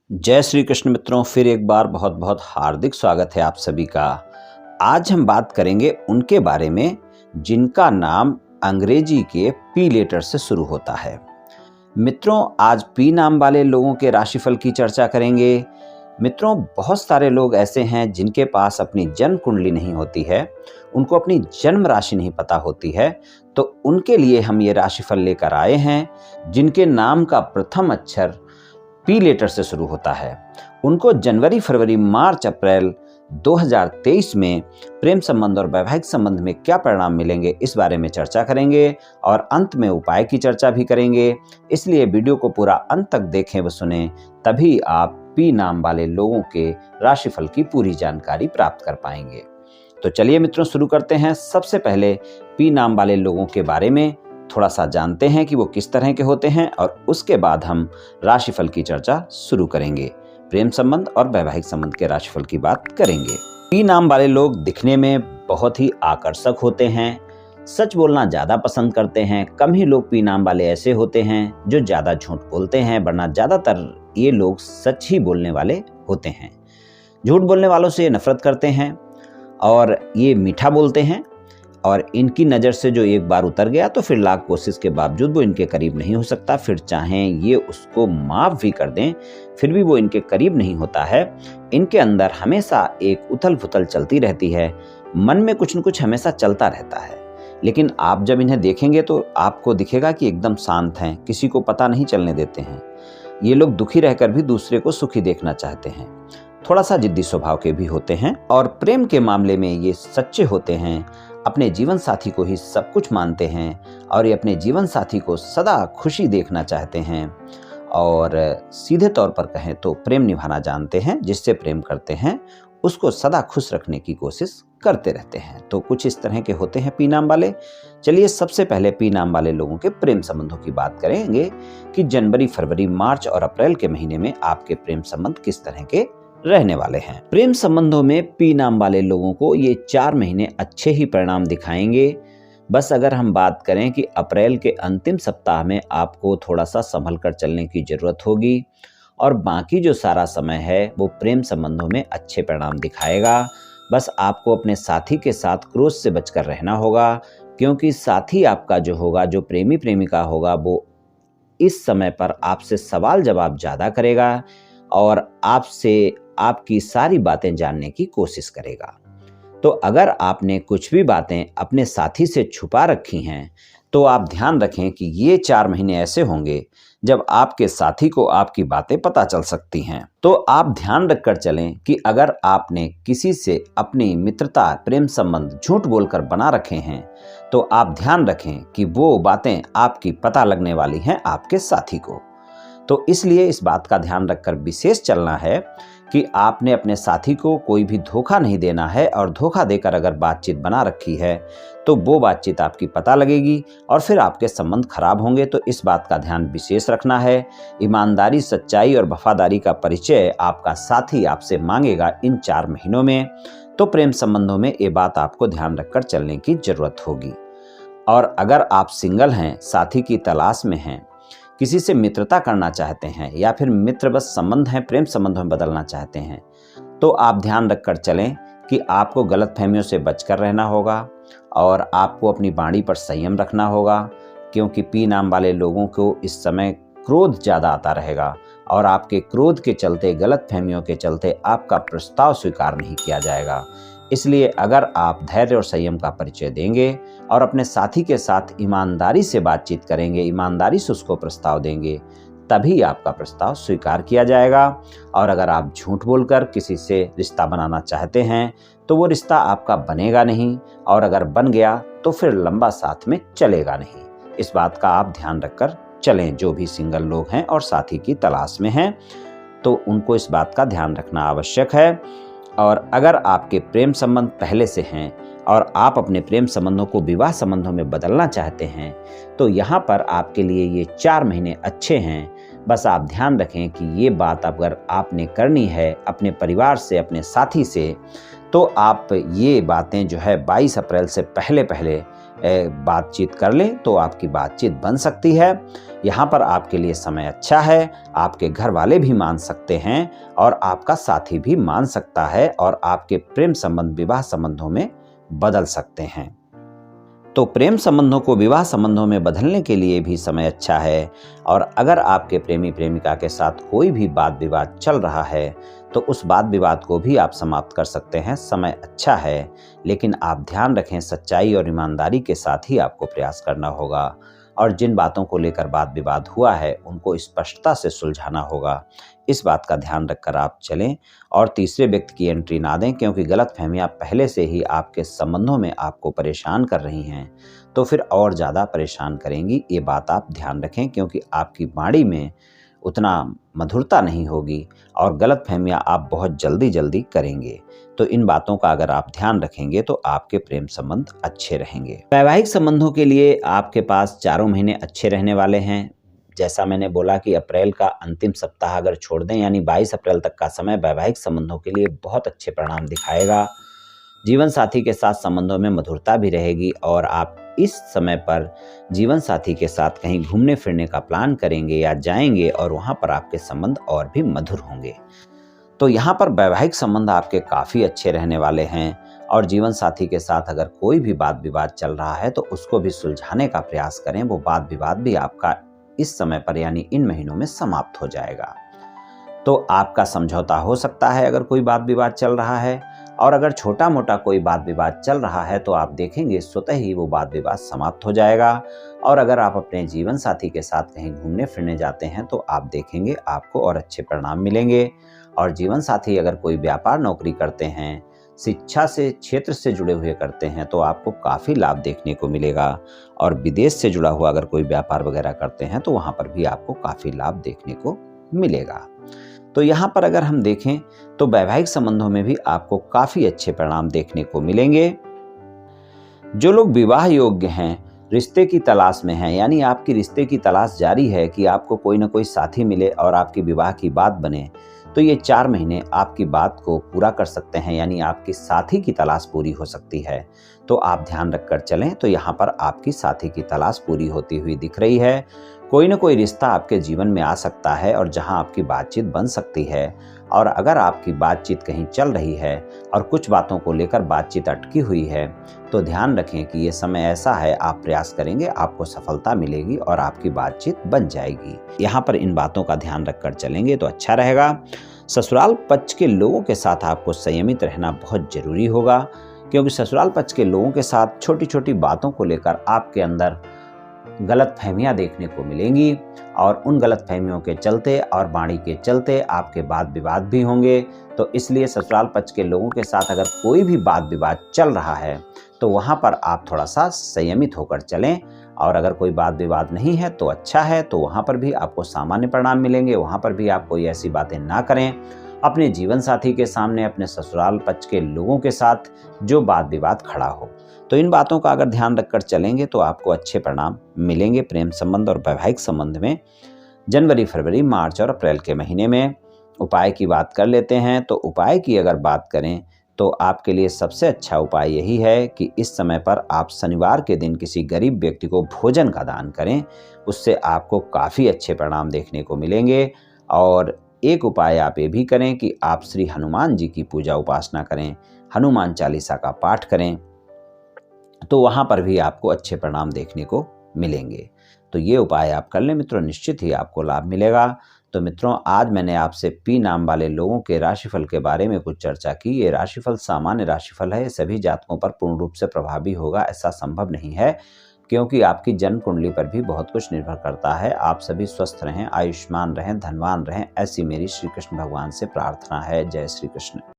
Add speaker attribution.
Speaker 1: जय श्री कृष्ण मित्रों, फिर एक बार बहुत बहुत हार्दिक स्वागत है आप सभी का। आज हम बात करेंगे उनके बारे में जिनका नाम अंग्रेजी के पी लेटर से शुरू होता है। मित्रों, आज पी नाम वाले लोगों के राशिफल की चर्चा करेंगे। मित्रों, बहुत सारे लोग ऐसे हैं जिनके पास अपनी जन्म कुंडली नहीं होती है, उनको अपनी जन्म राशि नहीं पता होती है, तो उनके लिए हम ये राशिफल लेकर आए हैं जिनके नाम का प्रथम अक्षर पी लेटर से शुरू होता है। उनको जनवरी, फरवरी, मार्च, अप्रैल 2023 में प्रेम संबंध और वैवाहिक संबंध में क्या परिणाम मिलेंगे, इस बारे में चर्चा करेंगे और अंत में उपाय की चर्चा भी करेंगे। इसलिए वीडियो को पूरा अंत तक देखें व सुने, तभी आप पी नाम वाले लोगों के राशिफल की पूरी जानकारी प्राप्त कर पाएंगे। तो चलिए मित्रों, शुरू करते हैं। सबसे पहले पी नाम वाले लोगों के बारे में थोड़ा सा जानते हैं कि वो किस तरह के होते हैं और उसके बाद हम राशिफल की चर्चा शुरू करेंगे। प्रेम संबंध और वैवाहिक संबंध के राशिफल की बात करेंगे। पी नाम वाले लोग दिखने में बहुत ही आकर्षक होते हैं, सच बोलना ज्यादा पसंद करते हैं। कम ही लोग पी नाम वाले ऐसे होते हैं जो ज्यादा झूठ बोलते हैं, वरना ज्यादातर ये लोग सच ही बोलने वाले होते हैं। झूठ बोलने वालों से नफरत करते हैं और ये मीठा बोलते हैं, और इनकी नज़र से जो एक बार उतर गया तो फिर लाख कोशिश के बावजूद वो इनके करीब नहीं हो सकता। फिर चाहें ये उसको माफ़ भी कर दें, फिर भी वो इनके करीब नहीं होता है। इनके अंदर हमेशा एक उथल पुथल चलती रहती है, मन में कुछ न कुछ हमेशा चलता रहता है। लेकिन आप जब इन्हें देखेंगे तो आपको दिखेगा कि एकदम शांत हैं, किसी को पता नहीं चलने देते हैं। ये लोग दुखी रहकर भी दूसरे को सुखी देखना चाहते हैं। थोड़ा सा जिद्दी स्वभाव के भी होते हैं और प्रेम के मामले में ये सच्चे होते हैं। अपने जीवन साथी को ही सब कुछ मानते हैं और ये अपने जीवन साथी को सदा खुशी देखना चाहते हैं और सीधे तौर पर कहें तो प्रेम निभाना जानते हैं। जिससे प्रेम करते हैं उसको सदा खुश रखने की कोशिश करते रहते हैं। तो कुछ इस तरह के होते हैं पी नाम वाले। चलिए सबसे पहले पी नाम वाले लोगों के प्रेम संबंधों की बात करेंगे कि जनवरी, फरवरी, मार्च और अप्रैल के महीने में आपके प्रेम संबंध किस तरह के रहने वाले हैं। प्रेम संबंधों में पी नाम वाले लोगों को ये 4 महीने अच्छे ही परिणाम दिखाएंगे। बस अगर हम बात करें कि अप्रैल के अंतिम सप्ताह में आपको थोड़ा सा संभल कर चलने की जरूरत होगी और बाकी जो सारा समय है वो प्रेम संबंधों में अच्छे परिणाम दिखाएगा। बस आपको अपने साथी के साथ क्रोध से बचकर रहना होगा, क्योंकि साथी आपका जो होगा, जो प्रेमी प्रेमिका होगा, वो इस समय पर आपसे सवाल जवाब ज़्यादा करेगा और आपसे आपकी सारी बातें जानने की कोशिश करेगा। तो अगर आपने कुछ भी बातें अपने साथी से छुपा रखी हैं तो आप ध्यान रखें कि ये 4 महीने ऐसे होंगे जब आपके साथी को आपकी बातें पता चल सकती हैं। तो आप ध्यान रखकर चलें कि अगर आपने किसी से अपनी मित्रता, प्रेम संबंध झूठ बोलकर बना रखे हैं तो आप ध्यान रखें कि वो बातें आपकी पता लगने वाली हैं आपके साथी को। तो इसलिए इस बात का ध्यान रखकर विशेष चलना है कि आपने अपने साथी को कोई भी धोखा नहीं देना है, और धोखा देकर अगर बातचीत बना रखी है तो वो बातचीत आपकी पता लगेगी और फिर आपके संबंध खराब होंगे। तो इस बात का ध्यान विशेष रखना है। ईमानदारी, सच्चाई और वफादारी का परिचय आपका साथी आपसे मांगेगा इन 4 महीनों में। तो प्रेम संबंधों में ये बात आपको ध्यान रखकर चलने की जरूरत होगी। और अगर आप सिंगल हैं, साथी की तलाश में हैं, किसी से मित्रता करना चाहते हैं या फिर मित्र बस संबंध हैं, प्रेम संबंधों में बदलना चाहते हैं, तो आप ध्यान रखकर चलें कि आपको गलतफहमियों से बचकर रहना होगा और आपको अपनी वाणी पर संयम रखना होगा, क्योंकि पी नाम वाले लोगों को इस समय क्रोध ज़्यादा आता रहेगा और आपके क्रोध के चलते, गलतफहमियों के चलते आपका प्रस्ताव स्वीकार नहीं किया जाएगा। इसलिए अगर आप धैर्य और संयम का परिचय देंगे और अपने साथी के साथ ईमानदारी से बातचीत करेंगे, ईमानदारी से उसको प्रस्ताव देंगे, तभी आपका प्रस्ताव स्वीकार किया जाएगा। और अगर आप झूठ बोलकर किसी से रिश्ता बनाना चाहते हैं तो वो रिश्ता आपका बनेगा नहीं, और अगर बन गया तो फिर लंबा साथ में चलेगा नहीं। इस बात का आप ध्यान रखकर चलें। जो भी सिंगल लोग हैं और साथी की तलाश में हैं तो उनको इस बात का ध्यान रखना आवश्यक है। और अगर आपके प्रेम संबंध पहले से हैं और आप अपने प्रेम संबंधों को विवाह संबंधों में बदलना चाहते हैं तो यहाँ पर आपके लिए ये 4 महीने अच्छे हैं। बस आप ध्यान रखें कि ये बात अगर आपने करनी है अपने परिवार से, अपने साथी से, तो आप ये बातें जो है 22 अप्रैल से पहले पहले बातचीत कर लें तो आपकी बातचीत बन सकती है। यहाँ पर आपके लिए समय अच्छा है, आपके घर वाले भी मान सकते हैं और आपका साथी भी मान सकता है और आपके प्रेम संबंध विवाह संबंधों में बदल सकते हैं। तो प्रेम संबंधों को विवाह संबंधों में बदलने के लिए भी समय अच्छा है। और अगर आपके प्रेमी प्रेमिका के साथ कोई भी वाद विवाद चल रहा है तो उस वाद विवाद को भी आप समाप्त कर सकते हैं। समय अच्छा है, लेकिन आप ध्यान रखें सच्चाई और ईमानदारी के साथ ही आपको प्रयास करना होगा और जिन बातों को लेकर वाद विवाद हुआ है उनको स्पष्टता से सुलझाना होगा। इस बात का ध्यान रखकर आप चलें और तीसरे व्यक्ति की एंट्री ना दें, क्योंकि गलतफहमियां पहले से ही आपके संबंधों में आपको परेशान कर रही हैं तो फिर और ज़्यादा परेशान करेंगी। ये बात आप ध्यान रखें, क्योंकि आपकी वाणी में उतना मधुरता नहीं होगी और गलतफहमियां आप बहुत जल्दी करेंगे। तो इन बातों का अगर आप ध्यान रखेंगे तो आपके प्रेम संबंध अच्छे रहेंगे। वैवाहिक संबंधों के लिए आपके पास 4 महीने अच्छे रहने वाले हैं। जैसा मैंने बोला कि अप्रैल का अंतिम सप्ताह अगर छोड़ दें, यानी 22 अप्रैल तक का समय वैवाहिक संबंधों के लिए बहुत अच्छे परिणाम दिखाएगा। जीवन साथी के साथ संबंधों में मधुरता भी रहेगी और आप इस समय पर जीवन साथी के साथ कहीं घूमने फिरने का प्लान करेंगे या जाएंगे और वहां पर आपके संबंध और भी मधुर होंगे। तो यहाँ पर वैवाहिक संबंध आपके काफ़ी अच्छे रहने वाले हैं और जीवन साथी के साथ अगर कोई भी वाद विवाद चल रहा है तो उसको भी सुलझाने का प्रयास करें। वो वाद विवाद भी आपका इस समय पर यानी इन महीनों में समाप्त हो जाएगा। तो आपका समझौता हो सकता है अगर कोई वाद विवाद चल रहा है, और अगर छोटा मोटा कोई वाद विवाद चल रहा है तो आप देखेंगे स्वतः ही वो वाद विवाद समाप्त हो जाएगा। और अगर आप अपने जीवन साथी के साथ कहीं घूमने फिरने जाते हैं तो आप देखेंगे आपको और अच्छे परिणाम मिलेंगे। और जीवन साथी अगर कोई व्यापार नौकरी करते हैं, शिक्षा से क्षेत्र से जुड़े हुए करते हैं तो आपको काफ़ी लाभ देखने को मिलेगा। और विदेश से जुड़ा हुआ अगर कोई व्यापार वगैरह करते हैं तो वहाँ पर भी आपको काफ़ी लाभ देखने को मिलेगा। तो यहाँ पर अगर हम देखें तो वैवाहिक संबंधों में भी आपको काफ़ी अच्छे परिणाम देखने को मिलेंगे। जो लोग विवाह योग्य हैं, रिश्ते की तलाश में हैं, यानी आपकी रिश्ते की तलाश जारी है कि आपको कोई ना कोई साथी मिले और आपकी विवाह की बात बने, तो ये 4 महीने आपकी बात को पूरा कर सकते हैं, यानी आपकी साथी की तलाश पूरी हो सकती है। तो आप ध्यान रखकर चलें। तो यहाँ पर आपकी साथी की तलाश पूरी होती हुई दिख रही है। कोई ना कोई रिश्ता आपके जीवन में आ सकता है और जहाँ आपकी बातचीत बन सकती है। और अगर आपकी बातचीत कहीं चल रही है और कुछ बातों को लेकर बातचीत अटकी हुई है तो ध्यान रखें कि ये समय ऐसा है, आप प्रयास करेंगे आपको सफलता मिलेगी और आपकी बातचीत बन जाएगी। यहाँ पर इन बातों का ध्यान रखकर चलेंगे तो अच्छा रहेगा। ससुराल पक्ष के लोगों के साथ आपको संयमित रहना बहुत जरूरी होगा, क्योंकि ससुराल पक्ष के लोगों के साथ छोटी छोटी बातों को लेकर आपके अंदर गलतफहमियां देखने को मिलेंगी और उन गलतफहमियों के चलते और वाणी के चलते आपके वाद विवाद भी होंगे। तो इसलिए ससुराल पक्ष के लोगों के साथ अगर कोई भी वाद विवाद चल रहा है तो वहाँ पर आप थोड़ा सा संयमित होकर चलें। और अगर कोई वाद विवाद नहीं है तो अच्छा है, तो वहाँ पर भी आपको सामान्य परिणाम मिलेंगे। वहाँ पर भी आप कोई ऐसी बातें ना करें अपने जीवन साथी के सामने, अपने ससुराल पक्ष के लोगों के साथ जो वाद विवाद खड़ा हो। तो इन बातों का अगर ध्यान रखकर चलेंगे तो आपको अच्छे परिणाम मिलेंगे प्रेम संबंध और वैवाहिक संबंध में। जनवरी, फरवरी, मार्च और अप्रैल के महीने में उपाय की बात कर लेते हैं। तो उपाय की अगर बात करें तो आपके लिए सबसे अच्छा उपाय यही है कि इस समय पर आप शनिवार के दिन किसी गरीब व्यक्ति को भोजन का दान करें। उससे आपको काफ़ी अच्छे परिणाम देखने को मिलेंगे। और एक उपाय आप ये भी करें कि आप श्री हनुमान जी की पूजा उपासना करें, हनुमान चालीसा का पाठ करें, तो वहाँ पर भी आपको अच्छे परिणाम देखने को मिलेंगे। तो ये उपाय आप कर लें मित्रों, निश्चित ही आपको लाभ मिलेगा। तो मित्रों, आज मैंने आपसे पी नाम वाले लोगों के राशिफल के बारे में कुछ चर्चा की। ये राशिफल सामान्य राशिफल है, सभी जातकों पर पूर्ण रूप से प्रभावी होगा ऐसा संभव नहीं है, क्योंकि आपकी जन्म कुंडली पर भी बहुत कुछ निर्भर करता है। आप सभी स्वस्थ रहें, आयुष्मान रहें, धनवान रहें, ऐसी मेरी श्री कृष्ण भगवान से प्रार्थना है। जय श्री कृष्ण।